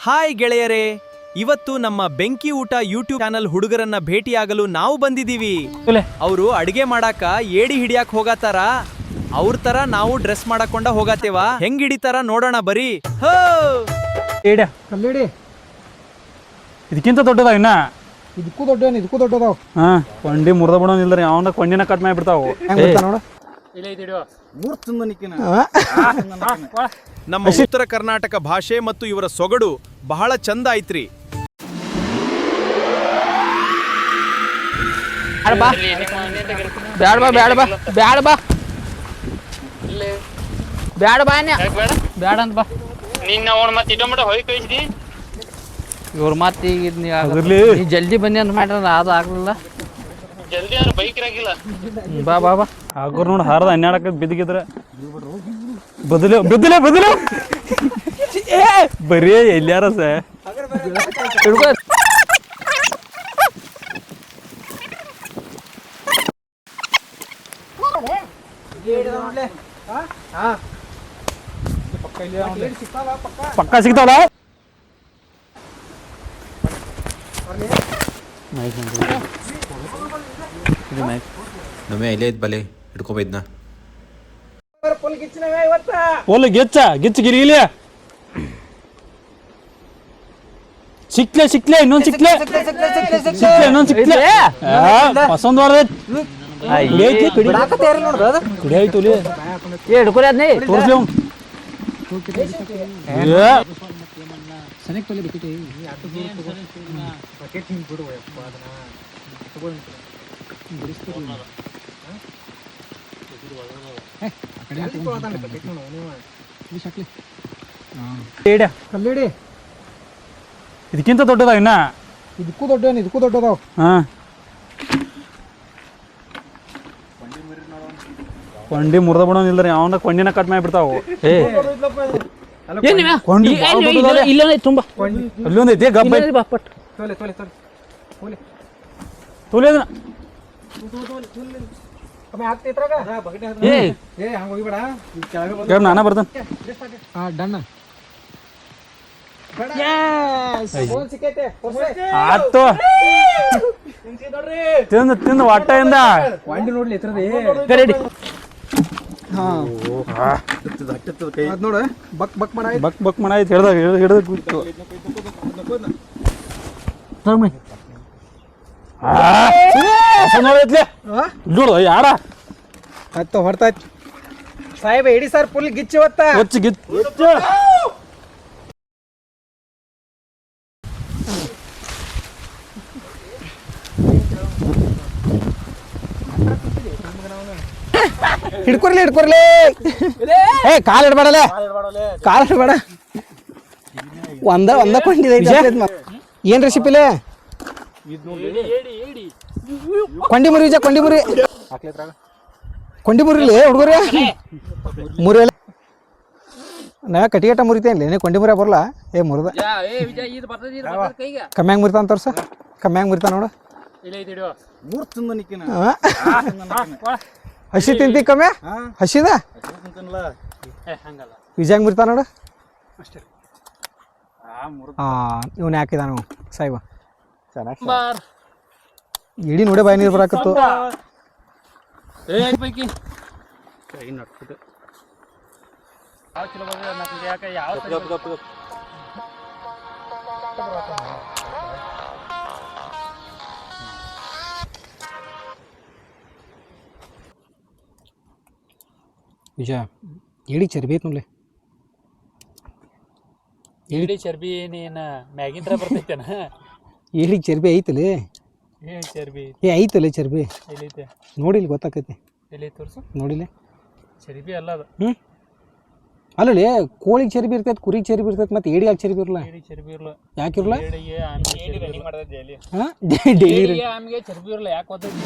Hi ಗೆಳೆಯರೇ, ಇವತ್ತು ನಮ್ಮ ಬೆಂಕಿ ಊಟ ಯೂಟ್ಯೂಬ್ ಚಾನಲ್ ಹುಡುಗರನ್ನ ಭೇಟಿಯಾಗಲು ನಾವು ಬಂದಿದೀವಿ. ಅವರು ಅಡಿಗೆ ಮಾಡಾಕ ಏಡಿ ಹಿಡಿಯಾಕ ಹೋಗತಾರ. ಅವ್ರ ತರ ನಾವು ಡ್ರೆಸ್ ಮಾಡಕೊಂಡ ಹೋಗತ್ತೇವ. ಹೆಂಗ್ ಹಿಡಿತಾರ ನೋಡೋಣ ಬರೀ. ಹೋ ಕಲ್ಲಿಡಿ ಇದಕ್ಕಿಂತ ದೊಡ್ಡದ ಇನ್ನ ಇದಕ್ಕೂ ದೊಡ್ಡದಾವ್. ಹಾ ಕೊಂಡಿ ಮುರ್ದ ಬಿಡೋನಿಲ್ರಿ ಅವನ ಕೊಂಡಿನ ಕಟ್ ಮಾಡಿಬಿಡ್ತಾವು. ನೋಡು ನಮ್ಮ ಉತ್ತರ ಕರ್ನಾಟಕ ಭಾಷೆ ಮತ್ತು ಇವರ ಸೊಗಡು ಬಹಳ ಚಂದ ಐತ್ರಿ. ಇವ್ರ ಮತ್ತೆ ಜಲ್ದಿ ಬನ್ನಿ ಅಂತ ಮಾಡ್ರ ಅದು ಆಗ್ಲಿಲ್ಲ. ಜಲ್ದಿ ಅಂದ್ರೆ ಬೈಕ್ ಇರಾಗಿಲ್ಲ. ಬಾ ಬಾ ಬಾ ಹಾಕೋರ್ ನೋಡಿ ಹಾರದ ಹನ್ನೆರಡಕ್ಕೆ ಬಿದ್ದಿಗಿದ್ರ ಬದಲ ಬರೀ ಎಲ್ಯಾರ ಪಕ್ಕ ಸಿಗ್ತಾವಲ್ಲ. ನಮ್ಮೆ ಇಲ್ಲೇ ಇದ್ ಬಲೆ ಹಿಡ್ಕೊಬೈದ್ನ ಪೋಲ್ ಗಿಚ್ಚ ಗಿರಿಗಿಲಿ ಸಿಕ್ಲೆ ಇನ್ನೊಂದ್ ಸಿಕ್ಲೆ ಪಸಂದ್ ಕಲ್ಲಿಡಿ ಇದಕ್ಕಿಂತ ದೊಡ್ಡದ ಇನ್ನ ಇದಕ್ಕೂ ದೊಡ್ಡದಾವ್. ಹಾ ಕೊಂಡಿ ಮುರ್ದ ಬಿಡೋನಿಲ್ರಿ ಅವನ ಕೊಂಡಿನ ಕಟ್ ಮಾಡಿಬಿಡ್ತಾವು. ತುಂಬಾ ಅಲ್ಲೊಂದ್ ಐತಿ ಗಬ್ಬ ತುಲಿ ಅದನ್ನ ನಾನ ಬರ್ತಾನ. ಆತು ತಿಂದು ಹೊಟ್ಟೆಯಿಂದ ನೋಡ್ಲಿ ನೋಡು ಬಕ್ ಮಾಡ ಐತಿ ಹಿಡ್ದಾಗ ನೋಡು ಯಾರ ಆಯ್ತು ಹೊಡ್ತಾಯ್ತು ಸಾಹೇಬ ಇಡಿ ಸರ್ ಫುಲ್ ಗಿಚ್ಚಿ ಗಿಚ್ಚ ಹಿಡ್ಕೊರ್ಲಿ ಏ ಕಾಲ್ ಇಡ್ಬೇಡಲೆ ಒಂದ ಕೊಂಡಿದೈತಿ. ಏನ್ ರೆಸಿಪಿಲೆ ಕೊಂಡಿ ಮುರಿಲಿ ಹುಡುಗರೇ ಮುರಿಯಲ್ಲ. ನಾವೇ ಕಟಿಗಟ್ಟ ಮುರಿತೇನ್ಲಿ ನೀ ಕೊಂಡಿ ಮುರಿಯ ಬರಲ್ಲ. ಏ ಮುರಿದ ಕಮ್ಮ್ಯಾಂಗ ಮುರಿತಾನ ತೋರ್ಸ. ಕಮ್ಮ್ಯಾಂಗ ಮುರಿತಾ ನೋಡು. ಹಸಿ ತಿಂತಿ ಕಮ್ಮಿ ಹಸಿದ ವಿಜಾಗ ಮುರಿತಾ ನೋಡು. ಇವನ್ ಹಾಕಿದ ನಾವು ಸಾಯಿಬ ಇಡೀ ನೋಡೆ ಬಾಯಿ ನೀರು ಬರಾಕತ್ತು. ವಿಜಯ ಏಡಿ ಚರ್ಬಿ ಐತ್ ನೋಡ್ಲಿ. ಏಡಿ ಚರ್ಬಿ ಏನೇನ ಮ್ಯಾಗಿಂದ್ರ ಬರ್ತೈತೇನ? ಏಡಿ ಚರ್ಬಿ ಐತಲಿ. ಚರ್ಬಿ ಐತಲ್ಲ ಚರ್ಬಿ ಎಲ್ಲೈತೆ ನೋಡಿಲಿ ಗೊತ್ತಾಕೈತಿ. ಎಲ್ಲಿ ತೋರ್ಸು ನೋಡಿಲ್ಲ ಚರ್ಬಿ ಅಲ್ಲ ಅದು. ಅಲ್ಲಲ್ಲಿ ಕೋಳಿಗೆ ಚರ್ಬಿ ಇರ್ತೈತಿ, ಕುರಿಗೆ ಚರ್ಬಿ ಇರ್ತೈತಿ, ಮತ್ತೆ ಏಡಿ ಯಾಕೆ ಚರ್ಬಿ ಇರಲ್ಲ? ಚರ್ಬಿ ಇರಲ್ಲ. ಯಾಕಿರಲ್ಲ? ಡೈಲಿ ಆಮಿಗೆ ಚರ್ಬಿ ಇರಲ್ಲ. ಯಾಕೆ ಗೊತ್ತೈತಿ?